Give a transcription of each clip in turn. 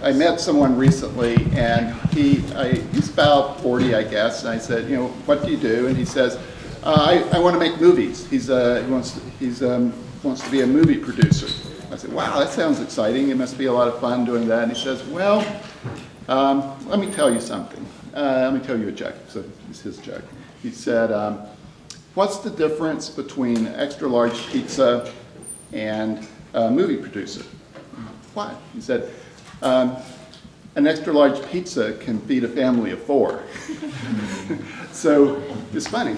I met someone recently, and he's about 40, I guess, and I said, you know, what do you do? And he says, I want to make movies. He wants to be a movie producer. I said, wow, that sounds exciting. It must be a lot of fun doing that. And he says, well, let me tell you something. Let me tell you a joke. So it's his joke. He said, what's the difference between extra large pizza and a movie producer? What? He said, an extra large pizza can feed a family of 4. So it's funny.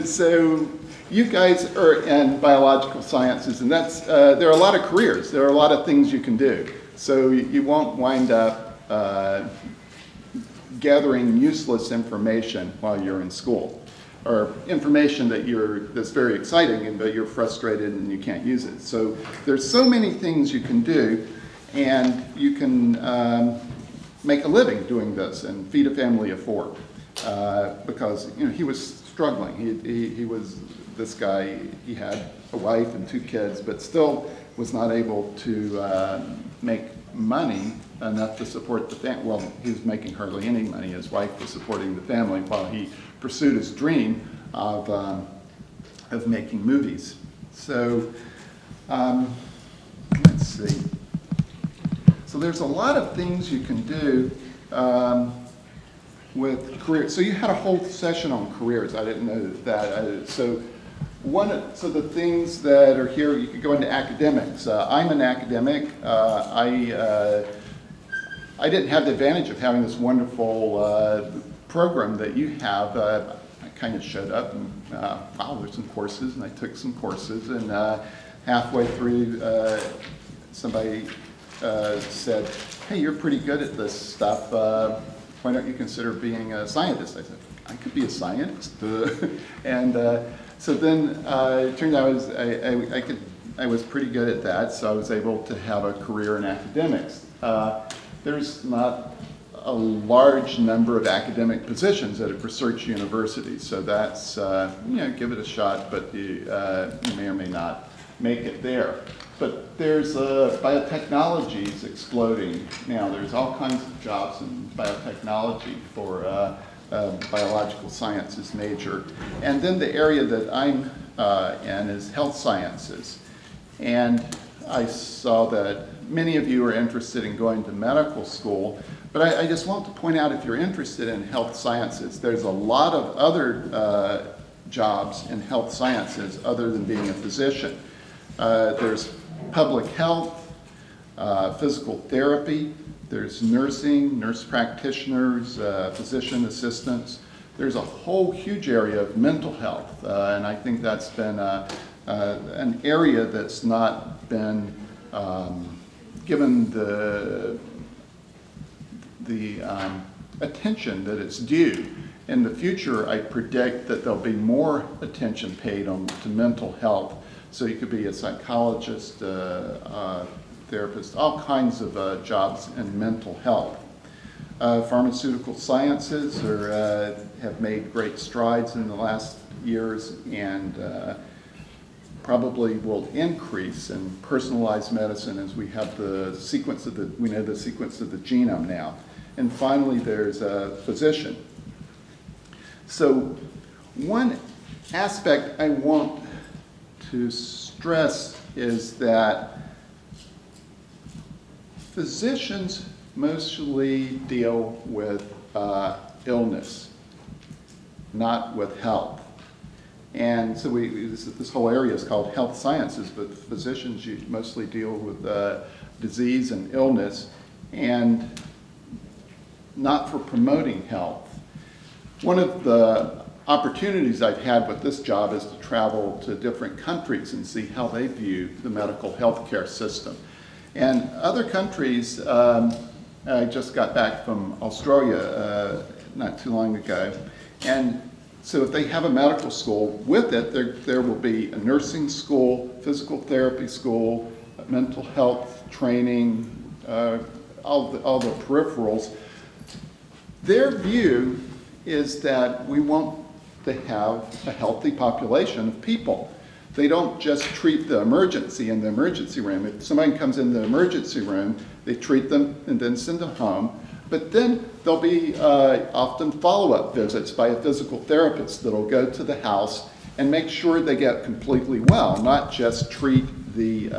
So you guys are in biological sciences, and that's there are a lot of careers. There are a lot of things you can do. So you won't wind up gathering useless information while you're in school, or information that's very exciting, but you're frustrated and you can't use it. So there's so many things you can do, and you can make a living doing this and feed a family of 4. Because he was struggling. He was this guy. He had a wife and 2 kids, but still was not able to make money enough to support the family. Well, he was making hardly any money. His wife was supporting the family while he pursued his dream of making movies. So let's see. So there's a lot of things you can do with careers. So you had a whole session on careers. I didn't know that. So the things that are here, you could go into academics. I'm an academic. I didn't have the advantage of having this wonderful program that you have. I kind of showed up and wow, there's some courses, and I took some courses, and halfway through somebody said, hey, you're pretty good at this stuff. Why don't you consider being a scientist? I said, I could be a scientist. And so then it turned out I was pretty good at that, so I was able to have a career in academics. There's not a large number of academic positions at a research university, so that's, give it a shot, but you may or may not make it there. But there's biotechnology is exploding now. There's all kinds of jobs in biotechnology for biological sciences major. And then the area that I'm in is health sciences. And I saw that many of you are interested in going to medical school, but I just want to point out, if you're interested in health sciences, there's a lot of other jobs in health sciences other than being a physician. There's public health, physical therapy, there's nursing, nurse practitioners, physician assistants. There's a whole huge area of mental health, and I think that's been an area that's not been given the attention that it's due. In the future, I predict that there'll be more attention paid to mental health. So you could be a psychologist, therapist, all kinds of jobs in mental health. Pharmaceutical sciences have made great strides in the last years, and probably will increase in personalized medicine as we have we know the sequence of the genome now. And finally, there's a physician. So one aspect I want to stress is that physicians mostly deal with illness, not with health. And so this whole area is called health sciences, but physicians mostly deal with disease and illness, and not for promoting health. One of the opportunities I've had with this job is to travel to different countries and see how they view the medical healthcare system. And other countries, I just got back from Australia not too long ago, and so if they have a medical school, with it there will be a nursing school, physical therapy school, mental health training, all the peripherals. Their view is that we want to have a healthy population of people. they don't just treat the emergency in the emergency room. If somebody comes in the emergency room, they treat them and then send them home. But then there'll be often follow-up visits by a physical therapist that'll go to the house and make sure they get completely well, not just treat the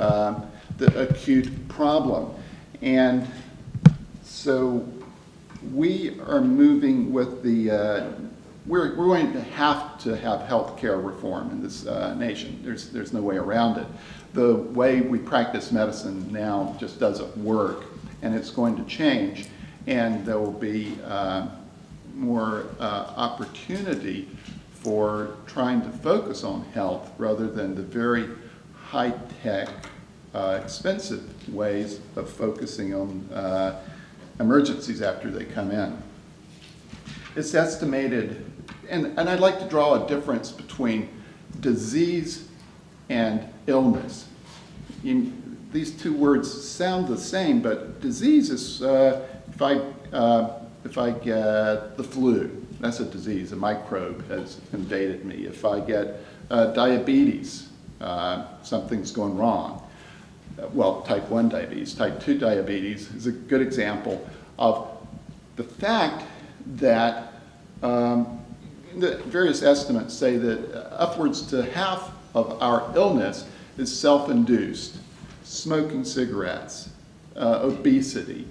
acute problem. And so we are moving with the, we're going to have health care reform in this nation. There's no way around it. The way we practice medicine now just doesn't work, and it's going to change, and there will be more opportunity for trying to focus on health rather than the very high-tech, expensive ways of focusing on emergencies after they come in. It's estimated, and I'd like to draw a difference between disease and illness. These two words sound the same, but disease is if I get the flu, that's a disease. A microbe has invaded me. If I get diabetes, something's going wrong. Well, type 1 diabetes. Type 2 diabetes is a good example of the fact that the various estimates say that upwards to half of our illness is self-induced. Smoking cigarettes, obesity,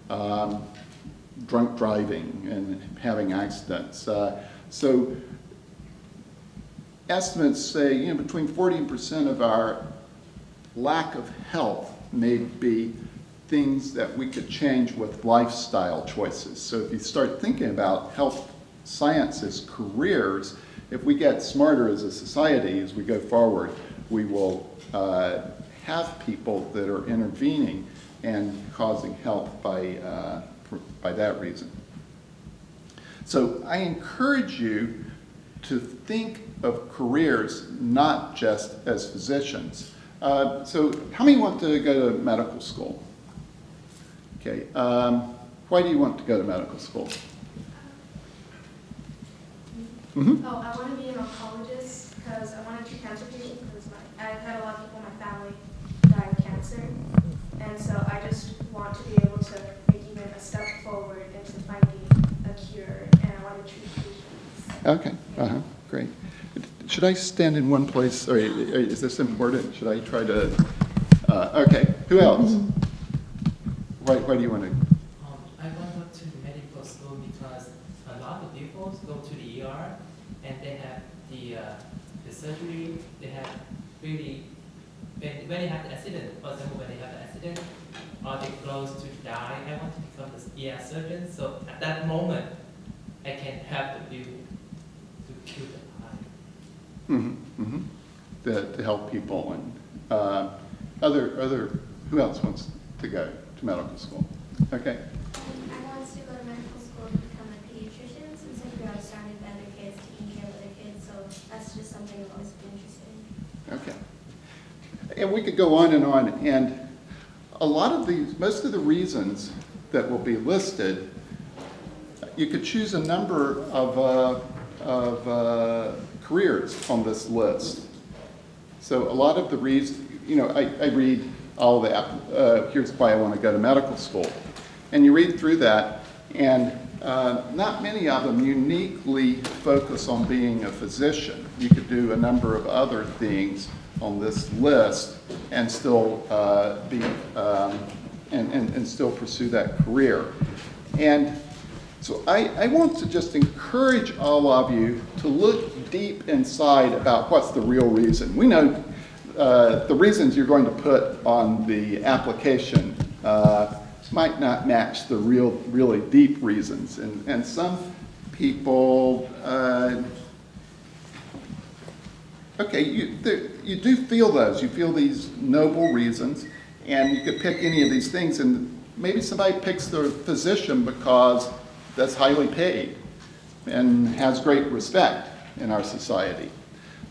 drunk driving, and having accidents. So estimates say between 40% of our lack of health may be things that we could change with lifestyle choices. So if you start thinking about health sciences careers, if we get smarter as a society as we go forward, we will have people that are intervening and causing health by that reason. So I encourage you to think of careers not just as physicians. So how many want to go to medical school? Okay, why do you want to go to medical school? Mm-hmm. Oh, I want to be an oncologist because I want to treat cancer patients because I've had a lot of people in my family die of cancer. And so I just want to be able to make even a step forward into finding a cure, and I want to treat patients. Okay, great. Should I stand in one place? Or is this important? Should I try to, okay, who else? Why do you want to? I want to go to medical school because a lot of people go to the ER and they have the surgery, they have really, when they have the accident, for example, when they have an accident, or they're close to die, I want to become the ER surgeon, so at that moment, I can help you to cure them. To help people and other, who else wants to go to medical school? Okay. I want to go to medical school to become a pediatrician since I grew up started with other kids, taking care of other kids, so that's just something I've always been interested in. Okay. And we could go on, and a lot of these, most of the reasons that will be listed, you could choose a number of careers on this list. So a lot of the reasons, I read all that, here's why I want to go to medical school. And you read through that, and not many of them uniquely focus on being a physician. You could do a number of other things on this list and still and still pursue that career. And so I want to just encourage all of you to look deep inside about what's the real reason. We know the reasons you're going to put on the application might not match the really deep reasons. And some people, okay, you do feel those. You feel these noble reasons, and you could pick any of these things, and maybe somebody picks the physician because that's highly paid and has great respect in our society.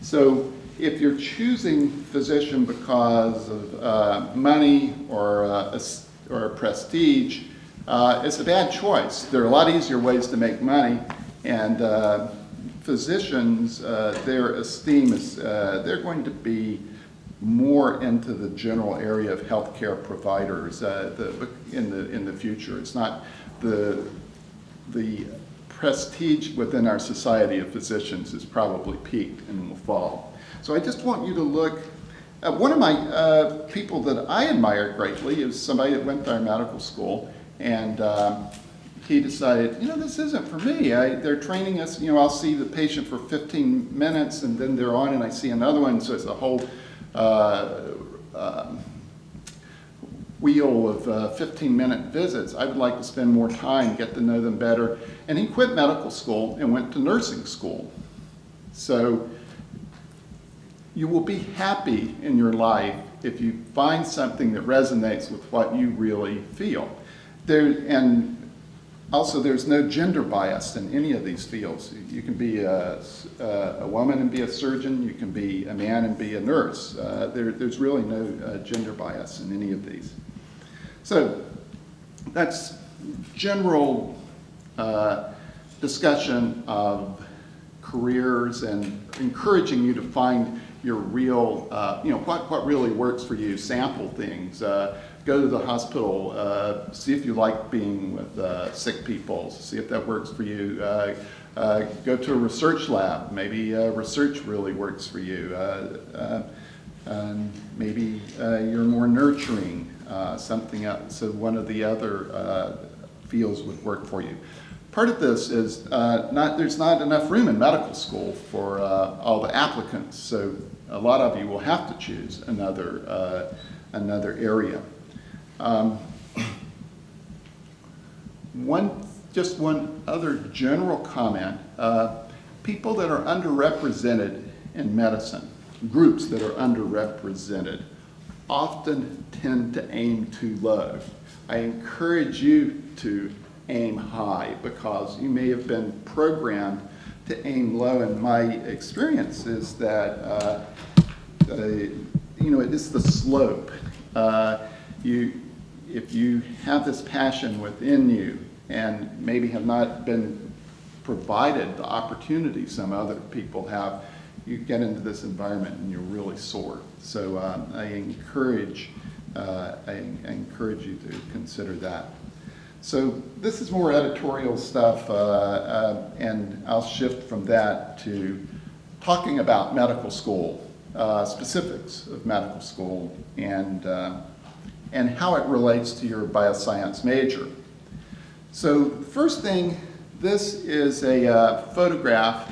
So if you're choosing physician because of money or prestige, it's a bad choice. There are a lot easier ways to make money, and physicians, their esteem is, they're going to be more into the general area of healthcare providers in the future. It's not the prestige within our society of physicians is probably peaked and will fall. So I just want you to look at one of my people that I admire greatly is somebody that went to our medical school, and he decided, this isn't for me. They're training us, I'll see the patient for 15 minutes and then they're on and I see another one, so it's a whole wheel of 15-minute visits. I would like to spend more time, get to know them better. And he quit medical school and went to nursing school. So you will be happy in your life if you find something that resonates with what you really feel. And also, there's no gender bias in any of these fields. You can be a woman and be a surgeon. You can be a man and be a nurse. There's really no gender bias in any of these. So that's general discussion of careers and encouraging you to find your real, what really works for you. Sample things. Go to the hospital, see if you like being with sick people, see if that works for you. Go to a research lab, maybe research really works for you. Maybe you're more nurturing, something else, so one of the other fields would work for you. Part of this is there's not enough room in medical school for all the applicants, so a lot of you will have to choose another area. One other general comment, people that are underrepresented in medicine, groups that are underrepresented, often tend to aim too low. I encourage you to aim high because you may have been programmed to aim low, and my experience is that it is the slope. If you have this passion within you and maybe have not been provided the opportunity some other people have, you get into this environment and you're really sore. So I encourage you to consider that. So this is more editorial stuff, and I'll shift from that to talking about medical school, specifics of medical school, and how it relates to your bioscience major. So first thing, this is a photograph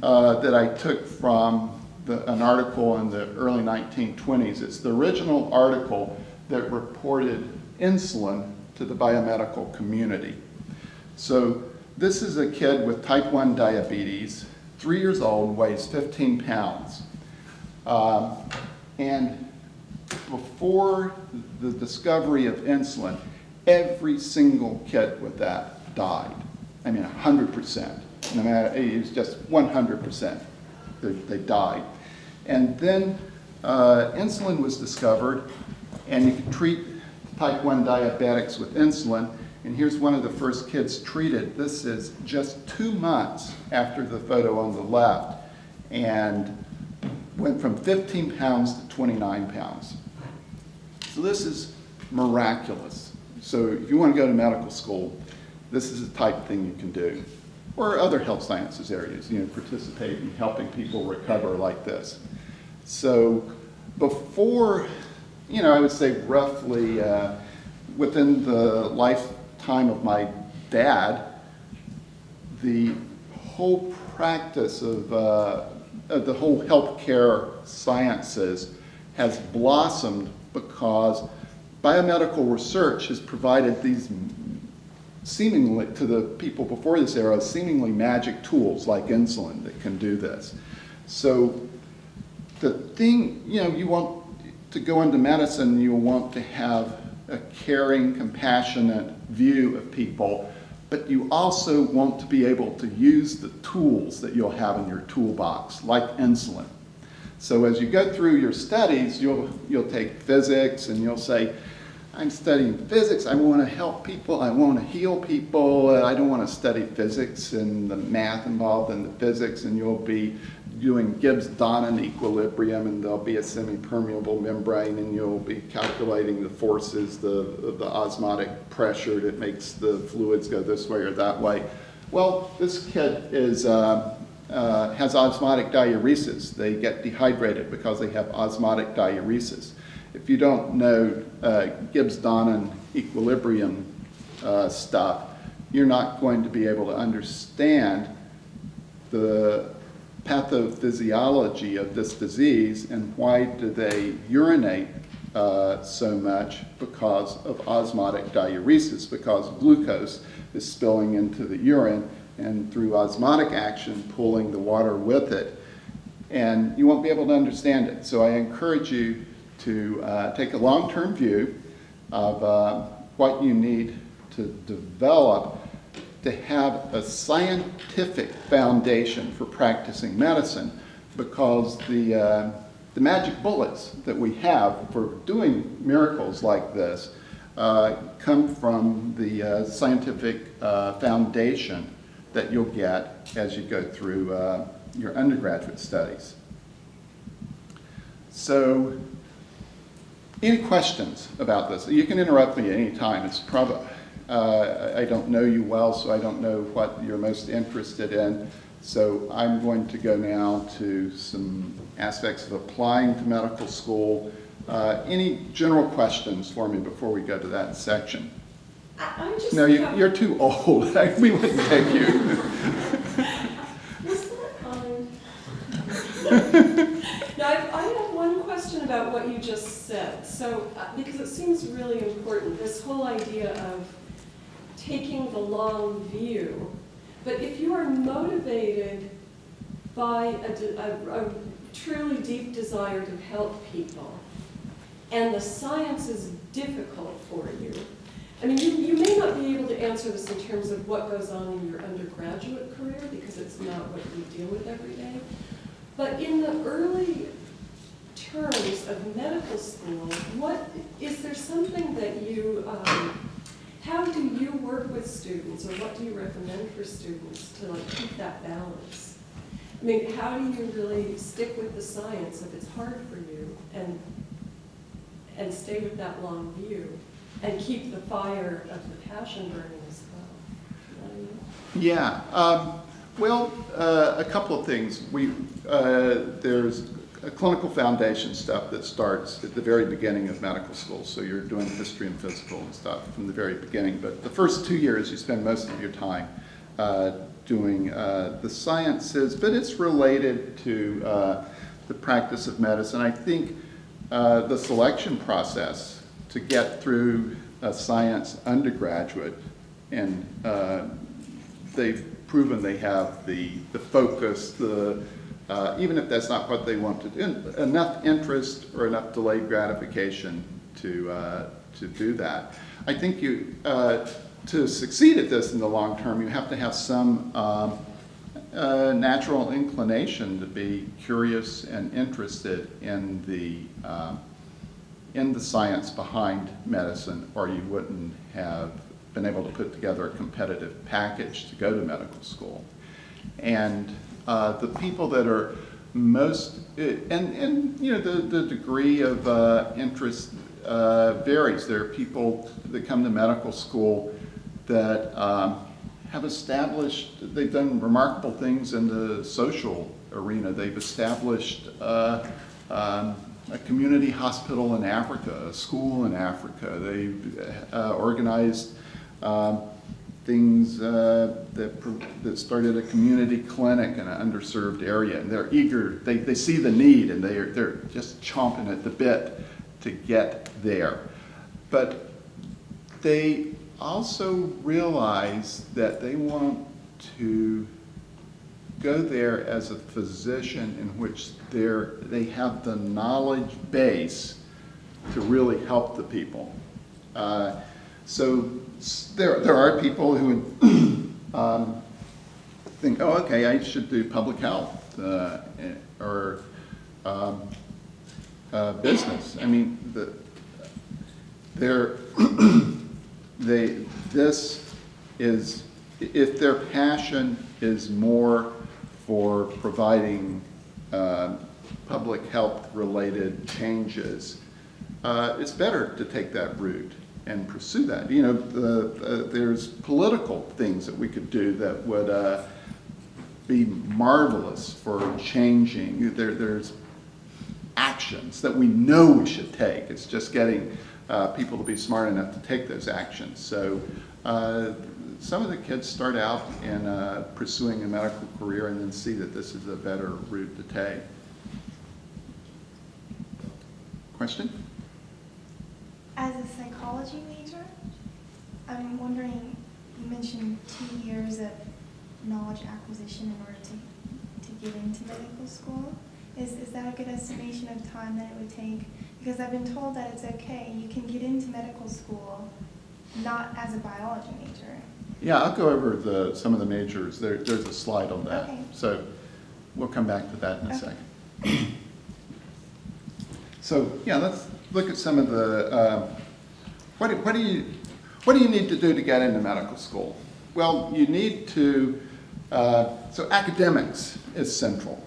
that I took from an article in the early 1920s. It's the original article that reported insulin to the biomedical community. So this is a kid with type 1 diabetes, 3 years old, weighs 15 pounds. And before the discovery of insulin, every single kid with that died. I mean, 100%. No matter, it was just 100%. They died. And then insulin was discovered, and you could treat type 1 diabetics with insulin. And here's one of the first kids treated. This is just 2 months after the photo on the left, and went from 15 pounds to 29 pounds. So this is miraculous. So if you want to go to medical school, this is the type of thing you can do. Or other health sciences areas, participate in helping people recover like this. So before, I would say roughly within the lifetime of my dad, the whole practice of the whole healthcare sciences has blossomed because biomedical research has provided these seemingly, to the people before this era, seemingly magic tools like insulin that can do this. So the thing, you want to go into medicine, you want to have a caring, compassionate view of people, but you also want to be able to use the tools that you'll have in your toolbox, like insulin. So as you go through your studies, you'll take physics and you'll say, I'm studying physics, I want to help people, I want to heal people, I don't want to study physics and the math involved in the physics, and you'll be doing Gibbs-Donnan equilibrium, and there'll be a semi-permeable membrane, and you'll be calculating the forces, the osmotic pressure that makes the fluids go this way or that way. Well, this kid has osmotic diuresis. They get dehydrated because they have osmotic diuresis. If you don't know Gibbs-Donnan equilibrium stuff, you're not going to be able to understand the pathophysiology of this disease and why do they urinate so much because of osmotic diuresis, because glucose is spilling into the urine and through osmotic action pulling the water with it. And you won't be able to understand it. So I encourage you to take a long-term view of what you need to develop to have a scientific foundation for practicing medicine, because the magic bullets that we have for doing miracles like this come from the scientific foundation that you'll get as you go through your undergraduate studies. So, any questions about this? You can interrupt me any time. It's probably I don't know you well, so I don't know what you're most interested in. So I'm going to go now to some aspects of applying to medical school. Any general questions for me before we go to that section? I'm just... No, you're too old. We wouldn't take you. Was that kind? Now, I have one question about what you just said. So, because it seems really important, this whole idea of taking the long view. But if you are motivated by a truly deep desire to help people, and the science is difficult for you, I mean, you may not be able to answer this in terms of what goes on in your undergraduate career, because it's not what you deal with every day. But in the early terms of medical school, is there something that you, how do you work with students, or what do you recommend for students to like keep that balance? I mean, how do you really stick with the science if it's hard for you, and stay with that long view, and keep the fire of the passion burning as well? You know what I mean? Yeah. Well, a couple of things. There's a clinical foundation stuff that starts at the very beginning of medical school. So you're doing history and physical and stuff from the very beginning. But the first 2 years, you spend most of your time doing the sciences, but it's related to the practice of medicine. I think the selection process to get through a science undergraduate, and they've proven they have the focus, even if that's not what they want to do, enough interest or enough delayed gratification to do that. I think to succeed at this in the long term, you have to have some natural inclination to be curious and interested in the science behind medicine, or you wouldn't have been able to put together a competitive package to go to medical school. And the people that are most, and you know, the degree of interest varies. There are people that come to medical school that have established, they've done remarkable things in the social arena. They've established a community hospital in Africa, a school in Africa. They've organized things that started a community clinic in an underserved area, and they're eager, they see the need, and they're just chomping at the bit to get there. But they also realize that they want to go there as a physician in which they have the knowledge base to really help the people. So there are people who think, oh, okay, I should do public health or business. I mean, They're, this is, if their passion is more for providing public health related changes, it's better to take that route and pursue that. You know, there's political things that we could do that would be marvelous for changing. There's actions that we know we should take. It's just getting people to be smart enough to take those actions. So some of the kids start out in pursuing a medical career and then see that this is a better route to take. Question? As a psychology major, I'm wondering, you mentioned 2 years of knowledge acquisition in order to get into medical school. Is that a good estimation of time that it would take? Because I've been told that it's okay, you can get into medical school not as a biology major. Yeah, I'll go over some of the majors. There's a slide on that. Okay. So we'll come back to that in a Okay. second. So yeah, let's look at some of the, what do you need to do to get into medical school? Well, you need to, so academics is central.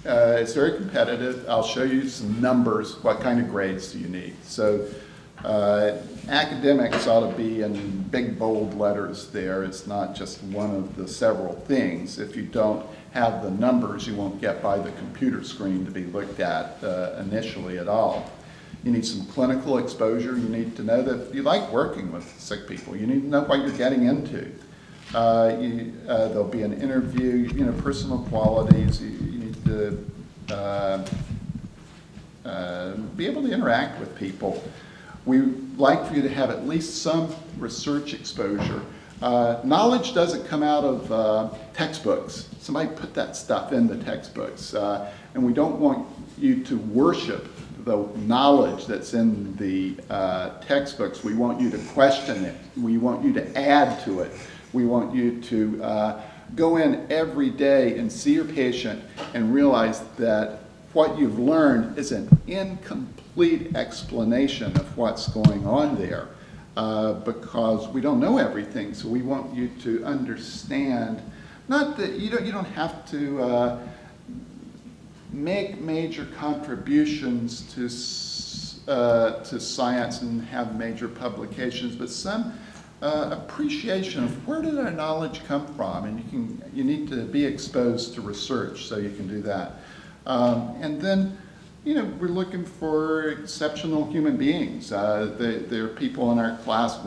It's very competitive. I'll show you some numbers. What kind of grades do you need? So academics ought to be in big, bold letters there. It's not just one of the several things. If you don't have the numbers, you won't get by the computer screen to be looked at initially at all. You need some clinical exposure. You need to know that you like working with sick people. You need to know what you're getting into. There'll be an interview, you know, personal qualities. You need to be able to interact with people. We like for you to have at least some research exposure. Knowledge doesn't come out of textbooks. Somebody put that stuff in the textbooks. And we don't want you to worship the knowledge that's in the textbooks. We want you to question it. We want you to add to it. We want you to go in every day and see your patient and realize that what you've learned is an incomplete explanation of what's going on there because we don't know everything. So we want you to understand, not that you don't have to make major contributions to science and have major publications, but some appreciation of where did our knowledge come from, and you need to be exposed to research so you can do that. And then, you know, we're looking for exceptional human beings. There are people in our class.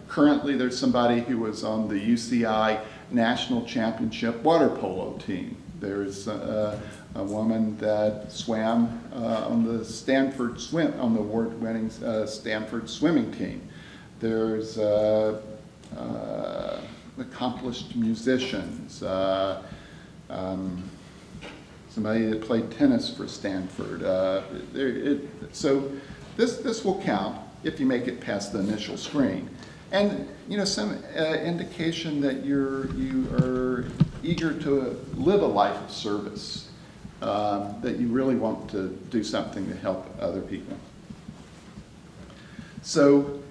Currently, there's somebody who was on the UCI National Championship water polo team. There's a woman that swam on the award-winning Stanford swimming team. There's accomplished musicians. Somebody that played tennis for Stanford. So this will count if you make it past the initial screen. And you know, some indication that you are eager to live a life of service, that you really want to do something to help other people. So,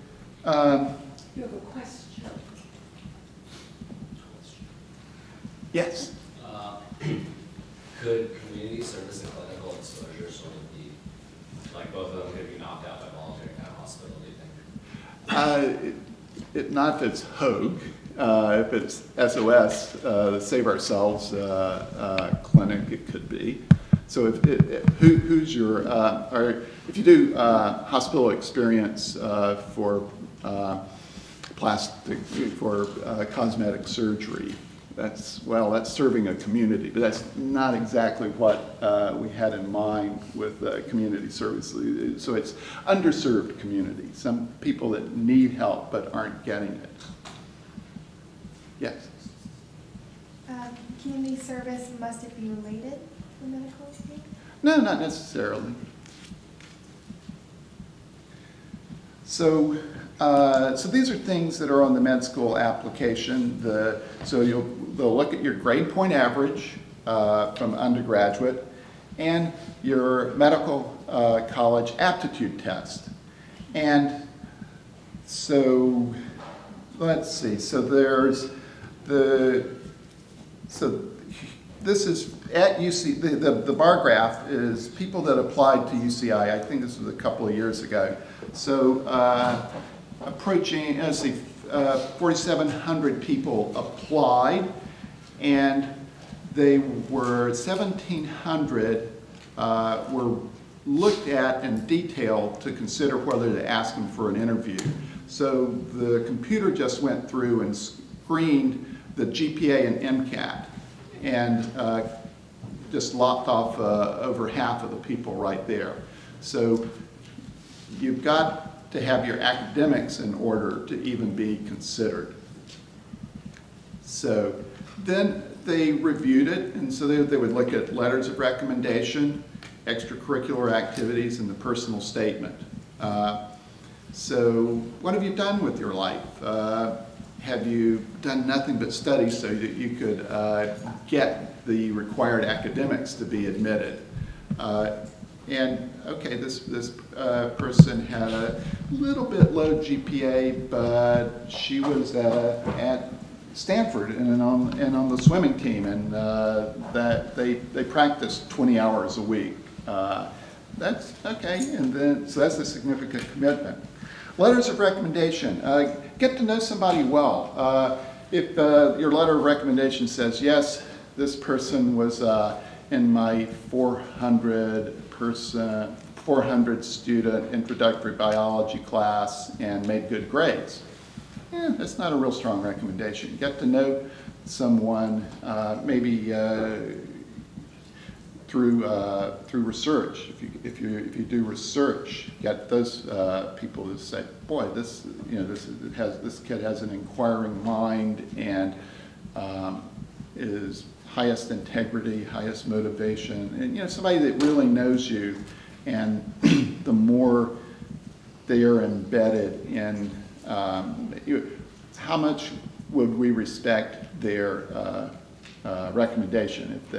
You have a question? yes. Could community service and clinical exposure sort of be, like both of them could be knocked out by voluntary kind of hospital, do you think? Not if it's Hoag, if it's SOS, Save Ourselves clinic, it could be. So who's your, or if you do hospital experience for cosmetic surgery, that's serving a community, but that's not exactly what we had in mind with community service. So it's underserved community, some people that need help but aren't getting it. Yes? Community service, must it be related to medical field? No, not necessarily. So these are things that are on the med school application. They'll look at your grade point average from undergraduate, and your medical college aptitude test. And so, let's see, so there's so this is at UC, the bar graph is people that applied to UCI. I think this was a couple of years ago. So approaching, let's see, 4,700 people applied, and they were 1,700 were looked at in detail to consider whether to ask them for an interview. So the computer just went through and screened the GPA and MCAT, and just lopped off over half of the people right there. So you've got to have your academics in order to even be considered. So then they reviewed it, and so they would look at letters of recommendation, extracurricular activities, and the personal statement. So what have you done with your life? Have you done nothing but study so that you could get the required academics to be admitted? And okay, this person had a little bit low GPA, but she was at Stanford and on the swimming team, and that they practiced 20 hours a week. That's okay, and then so that's a significant commitment. Letters of recommendation. Get to know somebody well. If your letter of recommendation says, yes, this person was in my 400 student introductory biology class and made good grades, that's not a real strong recommendation. Get to know someone, maybe through research. If you do research, get those people to say, boy, this kid has an inquiring mind and is highest integrity, highest motivation, and somebody that really knows you. And the more they are embedded in how much would we respect their recommendation if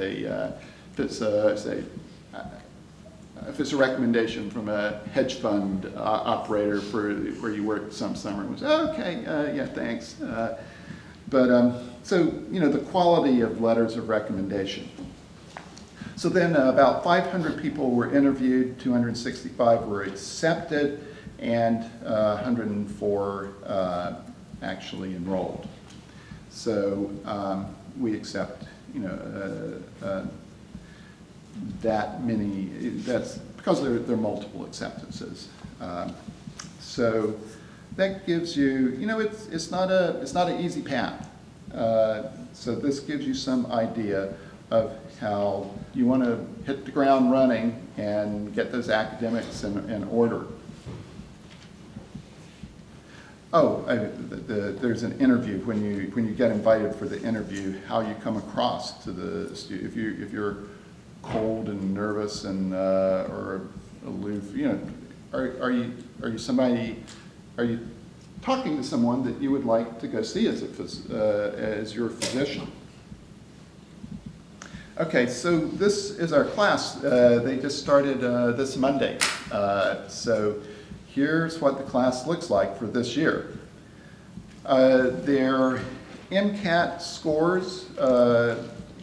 it's a recommendation from a hedge fund operator where you worked some summer, and was okay, yeah, thanks. So the quality of letters of recommendation. So then about 500 people were interviewed, 265 were accepted, and 104 actually enrolled. So we accept, that many. That's because there are multiple acceptances. So that gives you, it's not an easy path. So this gives you some idea of how you want to hit the ground running and get those academics in order. Oh, there's an interview when you get invited for the interview. How you come across to the student. If you're cold and nervous and or aloof, are you talking to someone that you would like to go see as your physician? Okay, so this is our class. They just started this Monday. So here's what the class looks like for this year. Their MCAT scores,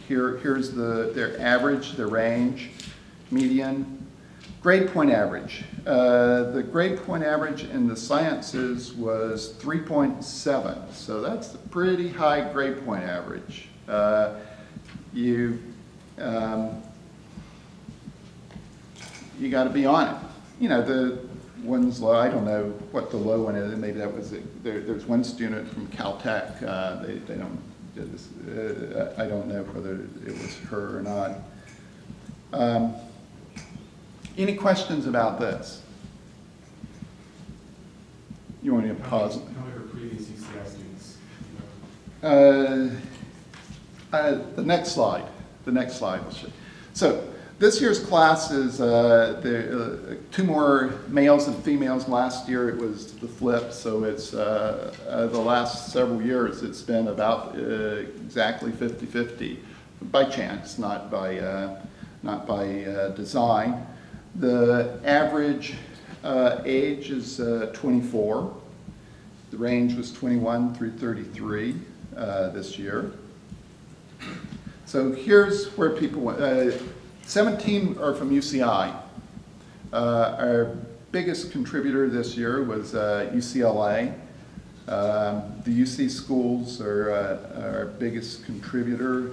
here's their average, their range, median, grade point average. The grade point average in the sciences was 3.7, so that's a pretty high grade point average. You got to be on it. The one's low. I don't know what the low one is. Maybe that was it. There's one student from Caltech. They don't. I don't know whether it was her or not. Any questions about this? You want to pause? How many were previous UCI students? The next slide. Will show. So this year's class is two more males and females. Last year it was the flip, so it's the last several years it's been about exactly 50-50 by chance, not by not by design. The average age is 24. The range was 21 through 33 this year. So here's where people went. 17 are from UCI. Our biggest contributor this year was UCLA. The UC schools are our biggest contributor.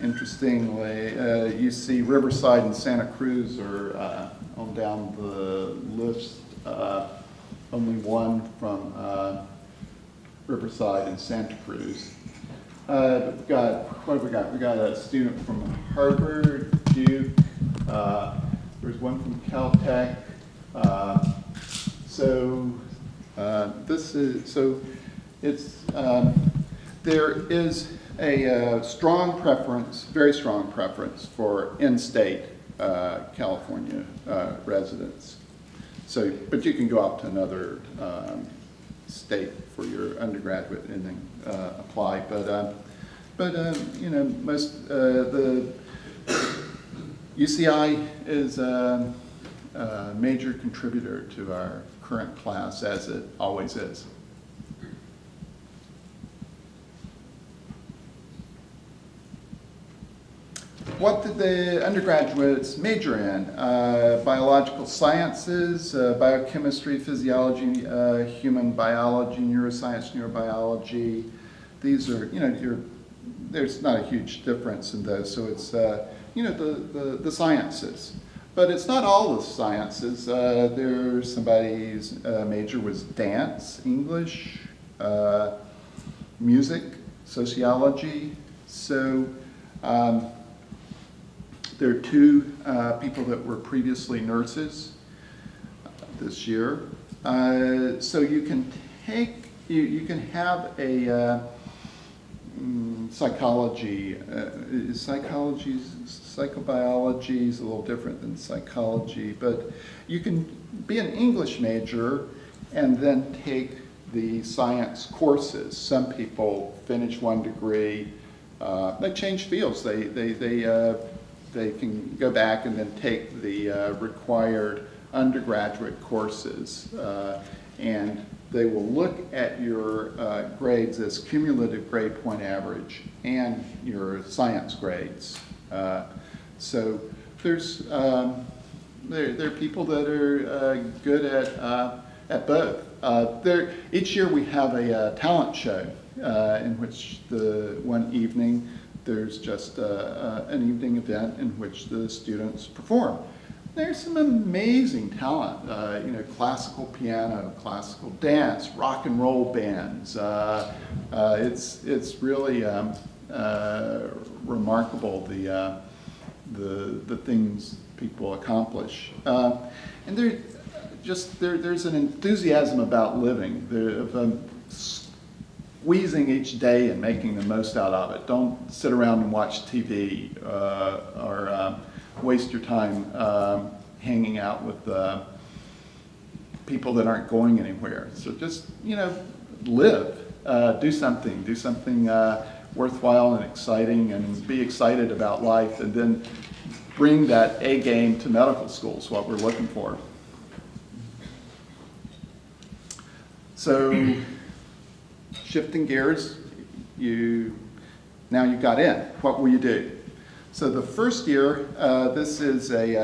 Interestingly, UC Riverside and Santa Cruz are on down the list. Only one from Riverside and Santa Cruz. We've got, what have we got? We got a student from Harvard, Duke. There's one from Caltech. There is a strong preference, very strong preference for in-state California residents. So, but you can go out to another state for your undergraduate and then apply. But you know, most the UCI is a major contributor to our current class, as it always is. What did the undergraduates major in? Biological sciences, biochemistry, physiology, human biology, neuroscience, neurobiology. These are, you know, there's not a huge difference in those. So it's, you know, the sciences. But it's not all the sciences. There's somebody's major was dance, English, music, sociology. So there are two people that were previously nurses this year. So you can take, you can have a psychology. Psychobiology is a little different than psychology, but you can be an English major and then take the science courses. Some people finish one degree, they change fields. They can go back and then take the required undergraduate courses, and they will look at your grades as cumulative grade point average and your science grades. So there's there are people that are good at both. Each year we have a talent show in which the one evening there's just an evening event in which the students perform. There's some amazing talent, you know, classical piano, classical dance, rock and roll bands. It's really remarkable the things people accomplish, and there's an enthusiasm about living, of squeezing each day and making the most out of it. Don't sit around and watch TV or waste your time hanging out with people that aren't going anywhere. So just, you know, live, do something worthwhile and exciting, and be excited about life, and then bring that A game to medical school is what we're looking for. So shifting gears, now you got in. What will you do? So the first year, this is the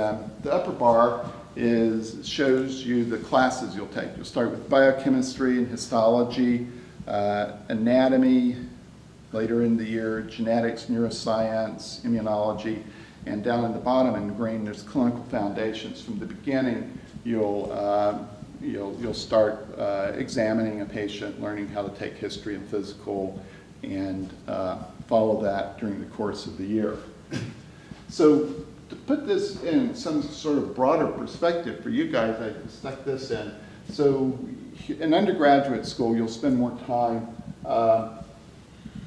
upper bar shows you the classes you'll take. You'll start with biochemistry and histology, anatomy, later in the year, genetics, neuroscience, immunology, and down at the bottom in green, there's clinical foundations. From the beginning, you'll start examining a patient, learning how to take history and physical, and follow that during the course of the year. So to put this in some sort of broader perspective for you guys, I stuck this in. So in undergraduate school, you'll spend more time,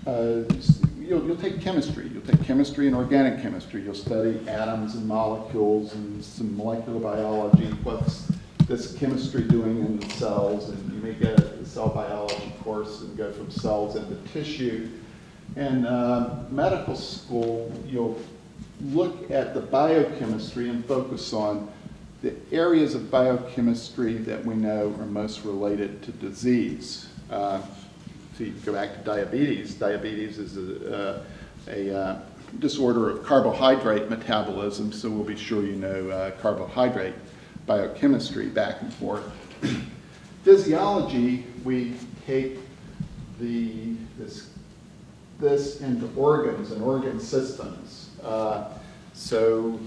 you'll take chemistry. You'll take chemistry and organic chemistry. You'll study atoms and molecules and some molecular biology. What's this chemistry doing in the cells? And you may get a cell biology course and go from cells into tissue. In medical school, you'll look at the biochemistry and focus on the areas of biochemistry that we know are most related to disease. So you go back to diabetes. Diabetes is a disorder of carbohydrate metabolism, so we'll be sure you know carbohydrate biochemistry back and forth. Physiology, we take this into organs and organ systems. So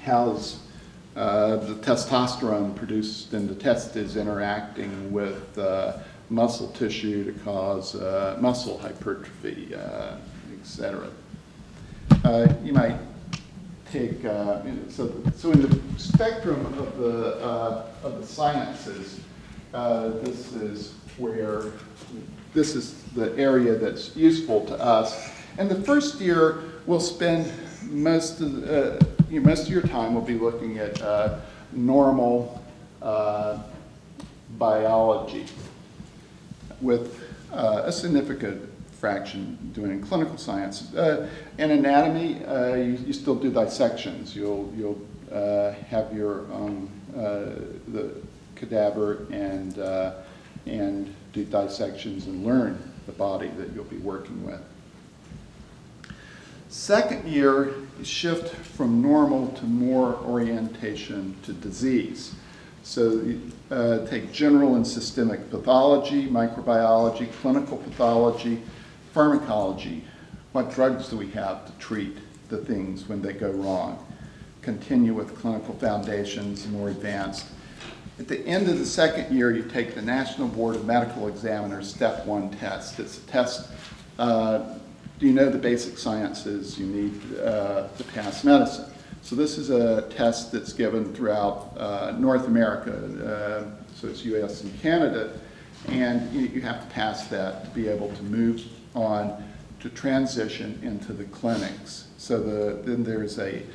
how's the testosterone produced in the testes interacting with muscle tissue to cause muscle hypertrophy, etc. You might take so in the spectrum of the sciences, this is the area that's useful to us. And the first year, we'll spend most of your time will be looking at normal biology, with a significant fraction doing clinical science. In anatomy, you still do dissections. You'll have your the cadaver and do dissections and learn the body that you'll be working with. Second year, you shift from normal to more orientation to disease. So you take general and systemic pathology, microbiology, clinical pathology, pharmacology. What drugs do we have to treat the things when they go wrong? Continue with clinical foundations, more advanced. At the end of the second year, you take the National Board of Medical Examiners Step 1 test. It's a test, do you know the basic sciences you need to pass medicine? So this is a test that's given throughout North America, so it's US and Canada, and you have to pass that to be able to move on to transition into the clinics. So then there's we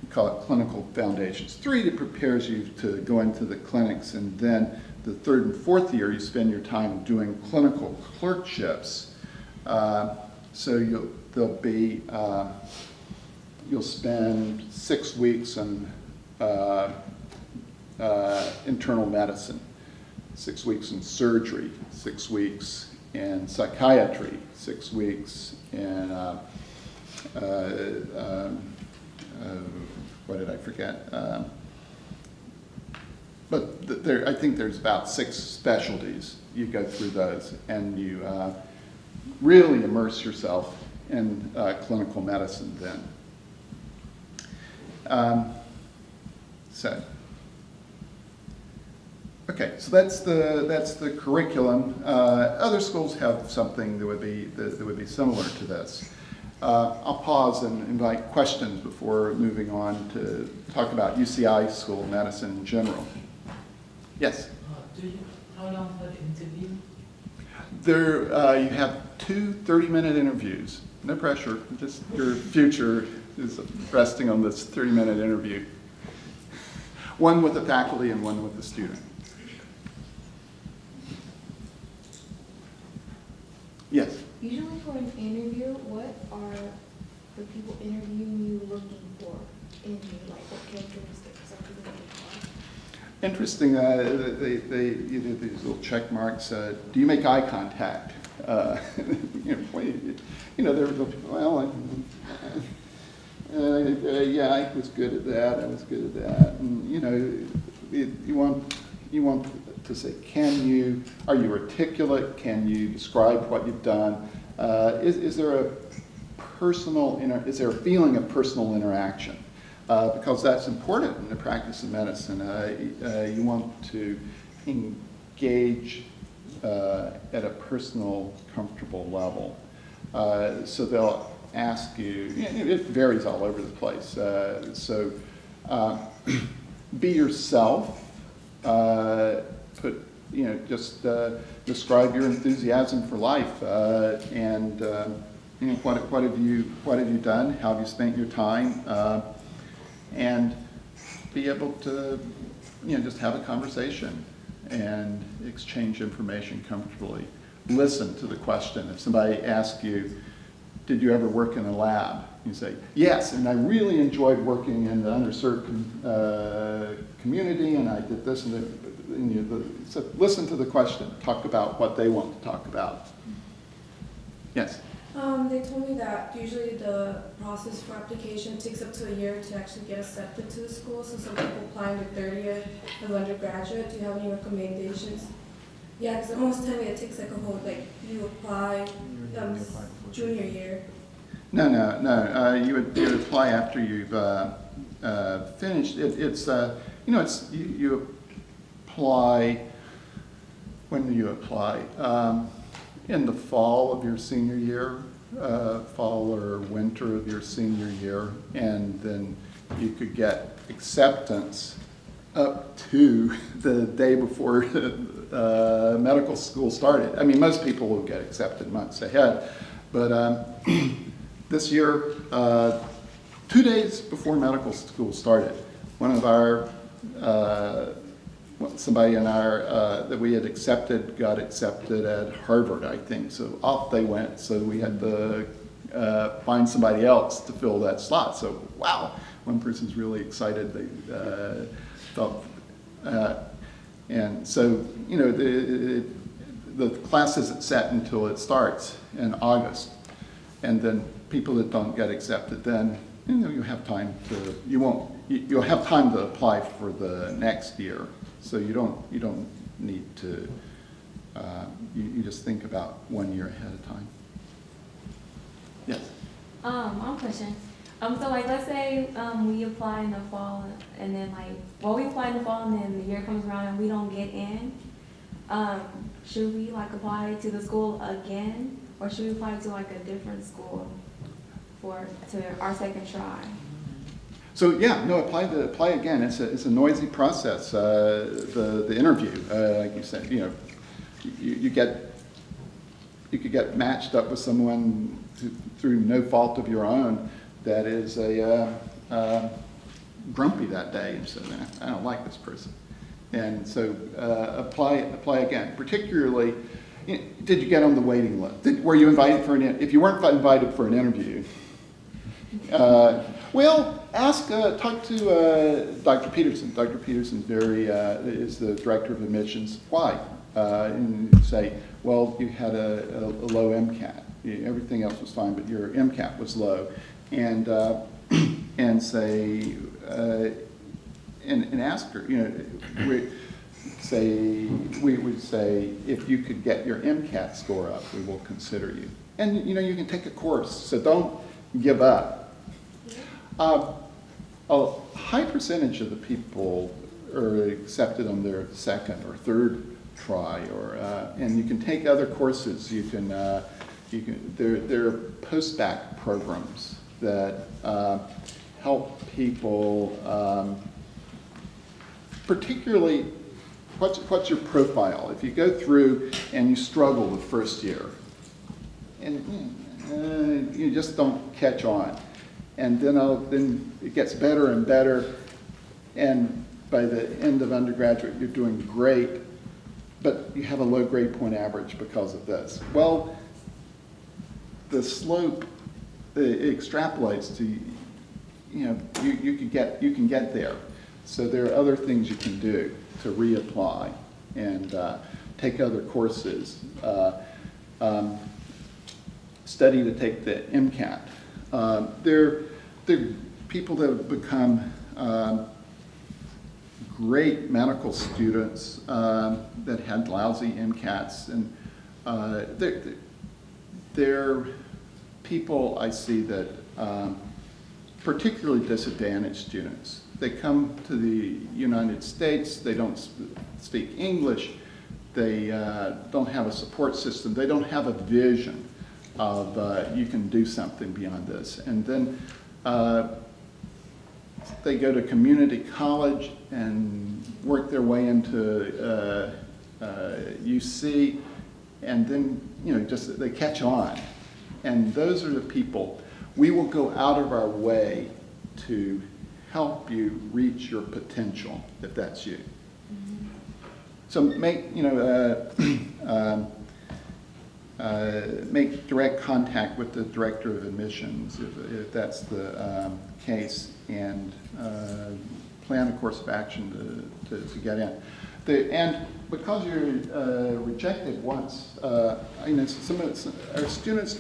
call it clinical foundations 3 that prepares you to go into the clinics, and then the third and fourth year you spend your time doing clinical clerkships. So you'll spend 6 weeks in internal medicine, 6 weeks in surgery, 6 weeks in psychiatry, 6 weeks in what did I forget? But I think there's about 6 specialties. You go through those, and you really immerse yourself in clinical medicine then. Okay, so that's the curriculum. Other schools have something that would be similar to this. I'll pause and invite questions before moving on to talk about UCI School of Medicine in general. Yes? How long for the interview? You have 2 30-minute interviews. No pressure, just your future is resting on this 30-minute interview. One with the faculty and one with the student. Yes? Usually for an interview, what are the people interviewing you looking for in you? Like what characteristics are people looking for? Interesting, they do these little check marks. Do you make eye contact? They're well, yeah, I was good at that. I was good at that. And you want to say, are you articulate? Can you describe what you've done? Is there a feeling of personal interaction? Because that's important in the practice of medicine. You want to engage at a personal, comfortable level. So they'll ask you, it varies all over the place. Be yourself. Just describe your enthusiasm for life, and what have you done? How have you spent your time? And be able to, just have a conversation and exchange information comfortably. Listen to the question. If somebody asks you, "Did you ever work in a lab?" You say, yes, and I really enjoyed working in the underserved community, and I did this and that. So listen to the question, talk about what they want to talk about. Yes? They told me that usually the process for application takes up to a year to actually get accepted to the school. So some people apply in their third year of undergraduate. Do you have any recommendations? Yeah, because almost telling me it takes like a whole, like you apply junior year. No. You would apply after you've finished. You apply. When do you apply? In the fall of your senior year, fall or winter of your senior year, and then you could get acceptance up to the day before medical school started. I mean, most people will get accepted months ahead, but this year, 2 days before medical school started, one of our somebody in our that we had accepted got accepted at Harvard, I think. So off they went. So we had to find somebody else to fill that slot. So wow, one person's really excited. They felt, and so the class isn't set until it starts in August, and then people that don't get accepted, then you have time to you'll have time to apply for the next year. So you don't need to, you just think about 1 year ahead of time. Yes? One question. So like, let's say we apply in the fall, and then we apply in the fall, and then the year comes around and we don't get in. Should we apply to the school again, or should we apply to a different school to our second try? So yeah, no, apply again. It's a noisy process. The interview, like you said, you could get matched up with someone through no fault of your own that is grumpy that day, and so I don't like this person. And so apply again. Particularly, did you get on the waiting list? Were you invited for if you weren't invited for an interview? Well, talk to Dr. Peterson. Dr. Peterson is the director of admissions. Why? And say, well, you had a low MCAT. Everything else was fine, but your MCAT was low, and say, and ask her. We would say, if you could get your MCAT score up, we will consider you. And you can take a course, so don't give up. A high percentage of the people are accepted on their second or third try, and you can take other courses. There are post-bac programs that help people, particularly. What's your profile? If you go through and you struggle the first year, and you just don't catch on. And then it gets better and better, and by the end of undergraduate, you're doing great, but you have a low grade point average because of this. Well, the slope extrapolates to, you can get there. So there are other things you can do to reapply and take other courses, study to take the MCAT. There are people that have become great medical students that had lousy MCATs, and they're people I see that, particularly disadvantaged students. They come to the United States, they don't speak English, they don't have a support system, they don't have a vision of you can do something beyond this. And then they go to community college and work their way into UC, and then just they catch on. And those are the people. We will go out of our way to help you reach your potential, if that's you. make direct contact with the director of admissions if that's the case, and plan a course of action to get in. And because you're rejected once, some of our students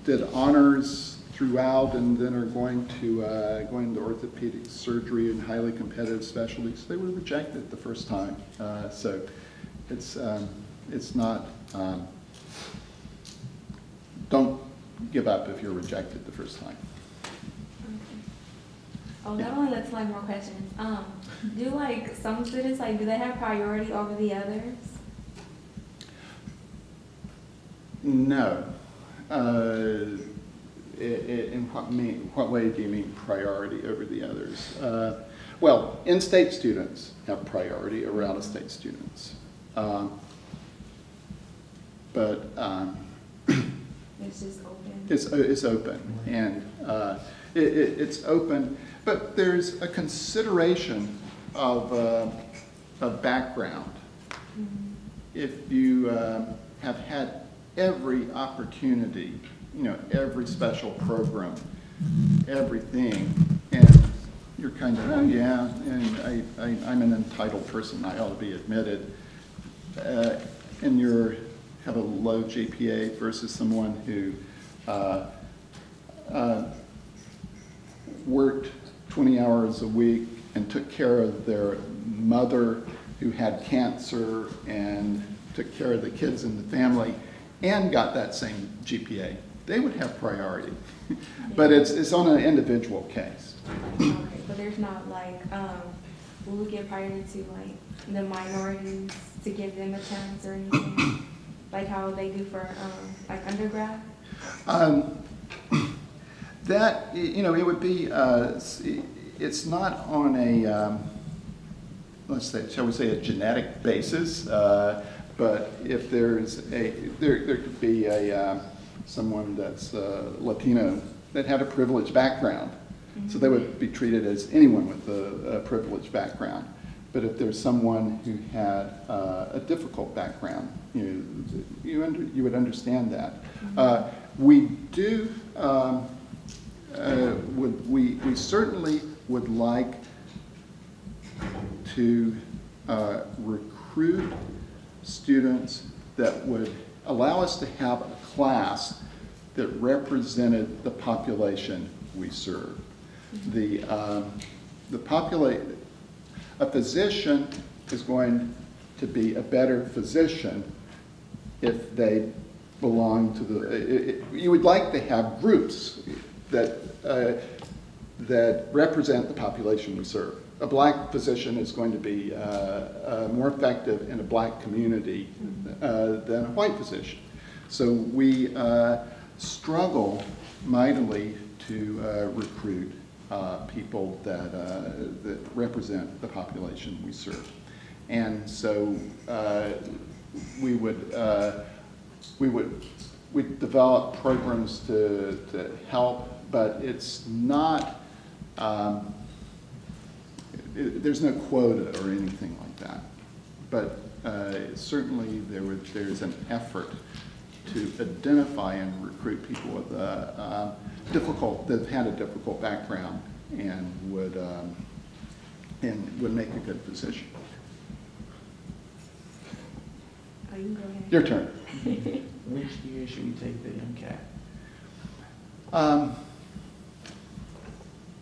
did honors throughout and then are going to orthopedic surgery and highly competitive specialties. They were rejected the first time, so it's not. Don't give up if you're rejected the first time. Oh, that only lets like more questions. Do like some students do they have priority over the others? No. In what way do you mean priority over the others? Well, in-state students have priority over out-of-state students. But It's just open. it's open, and it's open, but there's a consideration of background. Mm-hmm. If you have had every opportunity, every special program, everything, and you're kind of, oh yeah, and I'm an entitled person, I ought to be admitted, and you have a low GPA versus someone who worked 20 hours a week and took care of their mother who had cancer and took care of the kids in the family and got that same GPA, they would have priority. But it's on an individual case. Okay, but there's not will we give priority to the minorities to give them a chance or anything? Like how they do for undergrad? That, it would be, it's not on a, let's say, shall we say, a genetic basis, but if there could be someone that's Latino that had a privileged background, mm-hmm. So they would be treated as anyone with a privileged background. But if there's someone who had a difficult background, you would understand that. Mm-hmm. We do. We certainly would like to recruit students that would allow us to have a class that represented the population we serve. A physician is going to be a better physician if they belong to you would like to have groups that represent the population we serve. A black physician is going to be more effective in a black community than a white physician. So we struggle mightily to recruit people that represent the population we serve. And so we'd develop programs to help, but it's not, there's no quota or anything like that. But certainly there's an effort to identify and recruit people with that had a difficult background and would make a good physician. Oh, you can go ahead. Your turn. Which year should we take the MCAT?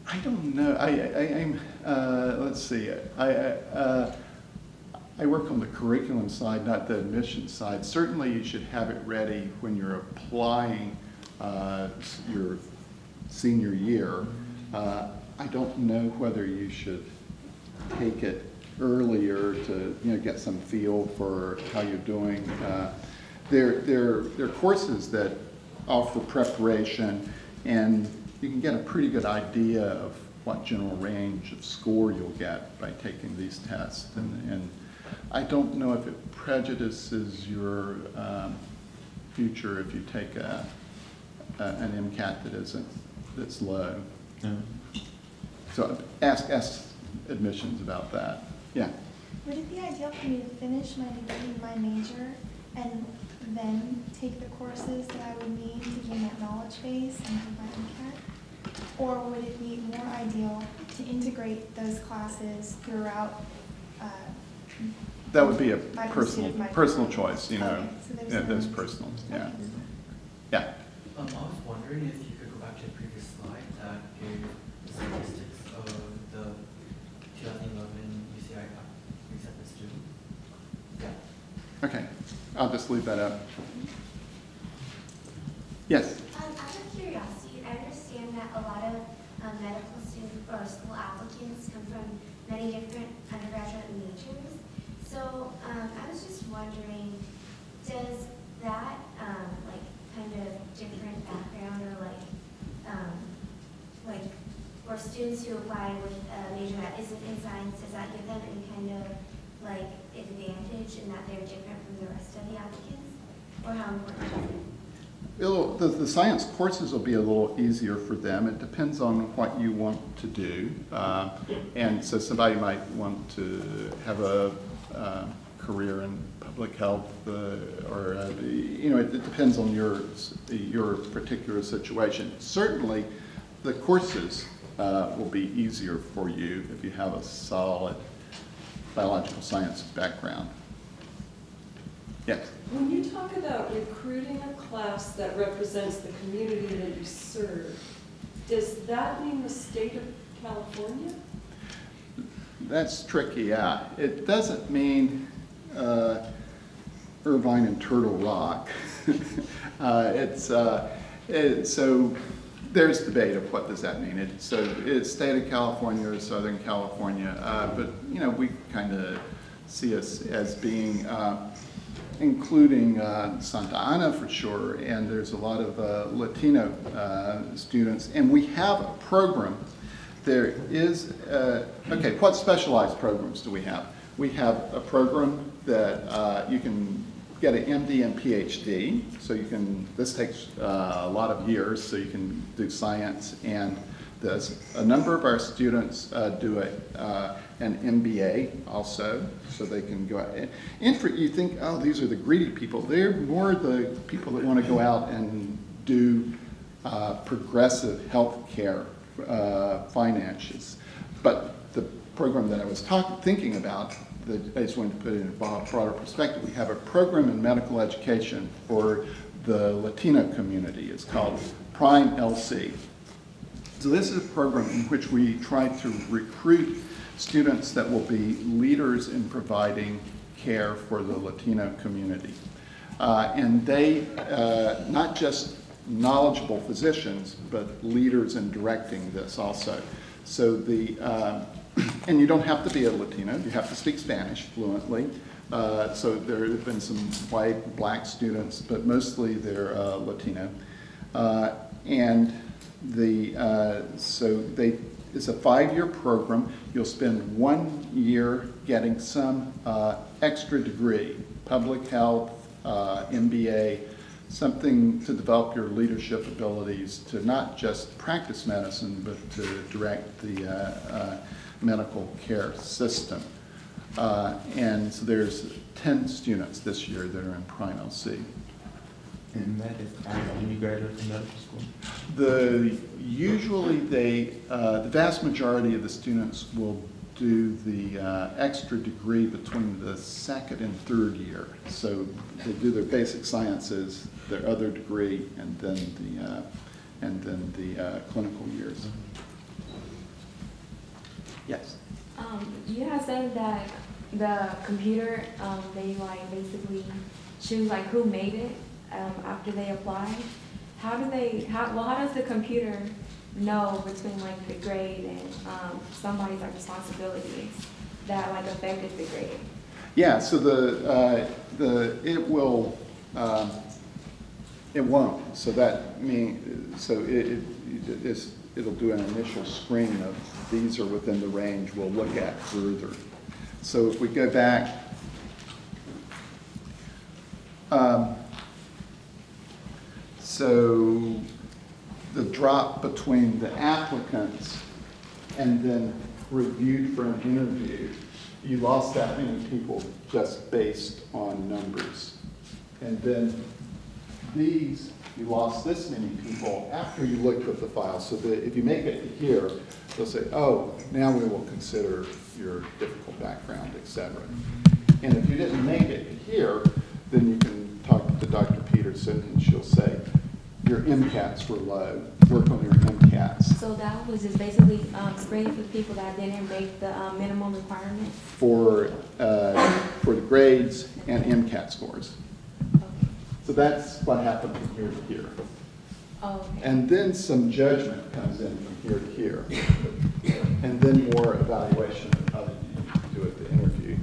I don't know. I'm let's see. I work on the curriculum side, not the admission side. Certainly, you should have it ready when you're applying your senior year. I don't know whether you should take it earlier to get some feel for how you're doing. There are courses that offer preparation, and you can get a pretty good idea of what general range of score you'll get by taking these tests. And I don't know if it prejudices your future if you take an MCAT that's low. No. So ask admissions about that. Yeah. Would it be ideal for me to finish my degree in my major and then take the courses that I would need to gain that knowledge base and do my MCAT? Or would it be more ideal to integrate those classes throughout? That would be a My personal pursuit, my- personal choice, you know. Okay, so there's Yeah, no- that's personal, yeah. Okay. Yeah. I was wondering if you could go back to the previous slide that gave the statistics of the 2011 UCI accepted student. Yeah. Okay, I'll just leave that up. Yes? Out of curiosity, I understand that a lot of medical student or school applicants come from many different undergraduate majors. So I was just wondering, does that like kind of different background or like for students who apply with a major that isn't in science, does that give them any kind of like advantage in that they're different from the rest of the applicants? Or how important is it? The science courses will be a little easier for them. It depends on what you want to do. And so somebody might want to have a career in public health, it depends on your particular situation. Certainly, the courses will be easier for you if you have a solid biological sciences background. Yes? When you talk about recruiting a class that represents the community that you serve, does that mean the state of California? That's tricky, yeah. It doesn't mean Irvine and Turtle Rock. So there's debate of what does that mean. It's state of California or Southern California, but we kind of see us as being including Santa Ana for sure, and there's a lot of Latino students, and we have a program. There is, what specialized programs do we have? We have a program that you can get an MD and PhD, so this takes a lot of years, so you can do science, and a number of our students do an MBA also, so they can go out. And you think, oh, these are the greedy people. They're more the people that want to go out and do progressive health care finances. But the program that I was thinking about, that I just wanted to put it in a broader perspective, we have a program in medical education for the Latino community. It's called Prime LC. So this is a program in which we try to recruit students that will be leaders in providing care for the Latino community. And they, not just knowledgeable physicians, but leaders in directing this also. So and you don't have to be a Latino, you have to speak Spanish fluently. So there have been some white, black students, but mostly they're Latino. It's a 5-year program. You'll spend 1 year getting some extra degree, public health, MBA, something to develop your leadership abilities to not just practice medicine, but to direct the medical care system. And so there's 10 students this year that are in Prime LC. And that is after you graduate from medical school? Usually the vast majority of the students will do the extra degree between the 2nd and 3rd year. So they do their basic sciences, their other degree, and then the clinical years. Yes? You have said that the computer, they basically choose who made it after they apply. How does the computer know between the grade and somebody's responsibilities that affected the grade? Yeah, so it won't. So that means it'll do an initial screen of these are within the range we'll look at further. So if we go back, so the drop between the applicants and then reviewed for an interview, you lost that many people just based on numbers. And then these, you lost this many people after you looked at the file. So that if you make it here, they'll say, oh, now we will consider your difficult background, et cetera. And if you didn't make it here, then you can talk to Dr. Peterson and she'll say, your MCATs were low, work on your MCATs So that was just basically screening for the people that didn't make the minimum requirements? for the grades and MCAT scores. Okay. So that's what happened from here to here. Oh, okay. And then some judgment comes in from here to here. And then more evaluation of how you do at the interview.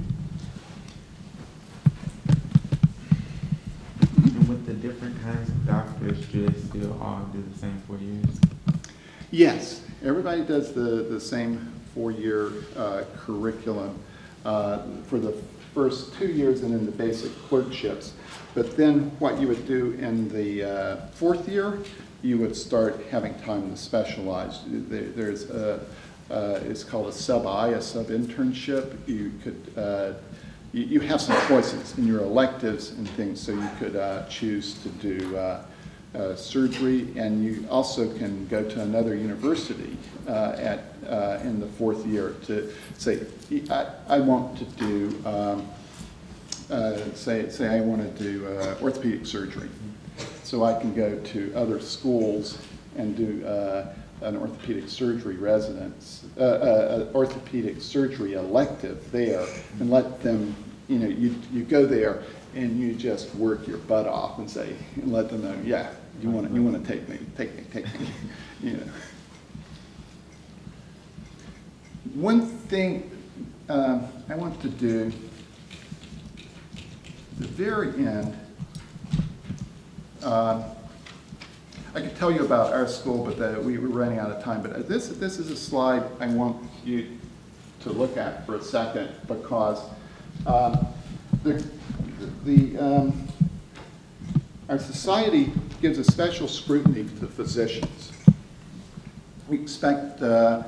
And with the different kinds of doctors, do they still all do the same 4 years? Yes, everybody does the same 4-year curriculum for the first 2 years and in the basic clerkships. But then what you would do in the 4th year, you would start having time to specialize. There's it's called a sub-I, a sub-internship. You could, you have some choices in your electives and things, so you could choose to do surgery, and you also can go to another university in the 4th year to say, I want to do, say I want to do orthopedic surgery. So I can go to other schools and do an orthopedic surgery orthopedic surgery elective there, and let them, you go there and you just work your butt off and say, and let them know, yeah, you want to take me. One thing I want to do at the very end, I could tell you about our school, but we were running out of time. But this is a slide I want you to look at for a second, because our society gives a special scrutiny to physicians. We expect a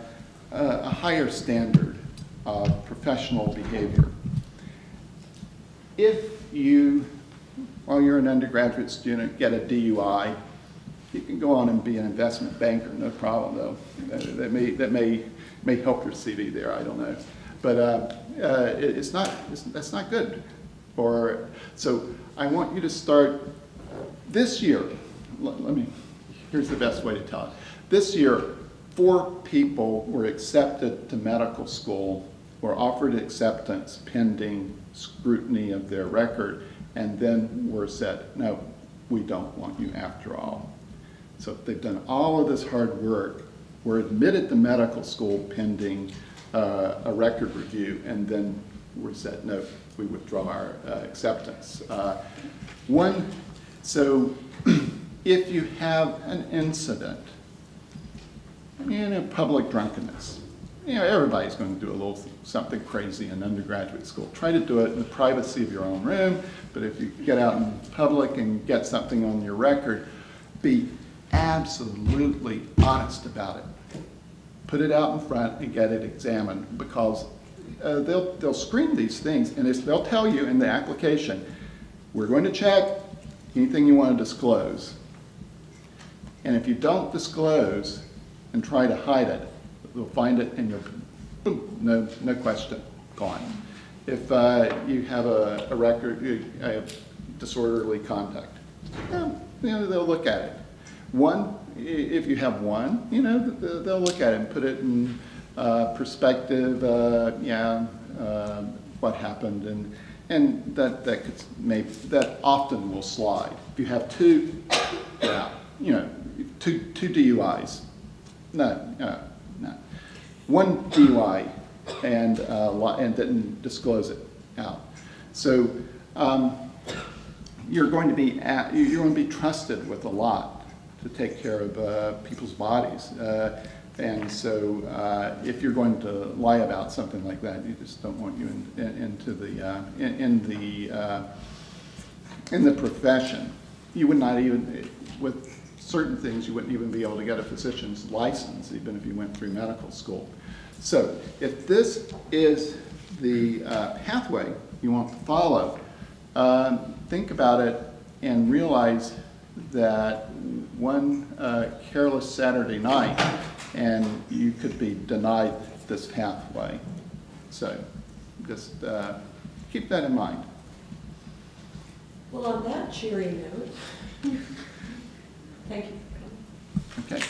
higher standard of professional behavior. If you, while you're an undergraduate student, get a DUI, you can go on and be an investment banker, no problem though. That may help your CV there, I don't know. But that's not good. So I want you to start this year. Here's the best way to tell it. This year, 4 people were accepted to medical school, were offered acceptance pending scrutiny of their record, and then were said, no, we don't want you after all. So they've done all of this hard work, were admitted to medical school pending a record review, and then were said, no, we withdraw our acceptance. So if you have an incident, public drunkenness, everybody's going to do a little something crazy in undergraduate school. Try to do it in the privacy of your own room, but if you get out in public and get something on your record, be absolutely honest about it. Put it out in front and get it examined, because they'll screen these things, and they'll tell you in the application, we're going to check anything you want to disclose. And if you don't disclose and try to hide it, they'll find it and you'll, boom, no question, gone. If you have a record, disorderly conduct, they'll look at it. If you have one, they'll look at it and put it in perspective, what happened, and that often will slide. If you have 2, two DUIs, no. 1 DUI and didn't disclose it out. So you're going to be trusted with a lot to take care of people's bodies. And so if you're going to lie about something like that, you just don't want you in the profession. You would not even, with certain things, you wouldn't even be able to get a physician's license, even if you went through medical school. So if this is the pathway you want to follow, think about it and realize that one careless Saturday night and you could be denied this pathway. So just keep that in mind. Well, on that cheery note, thank you. Okay.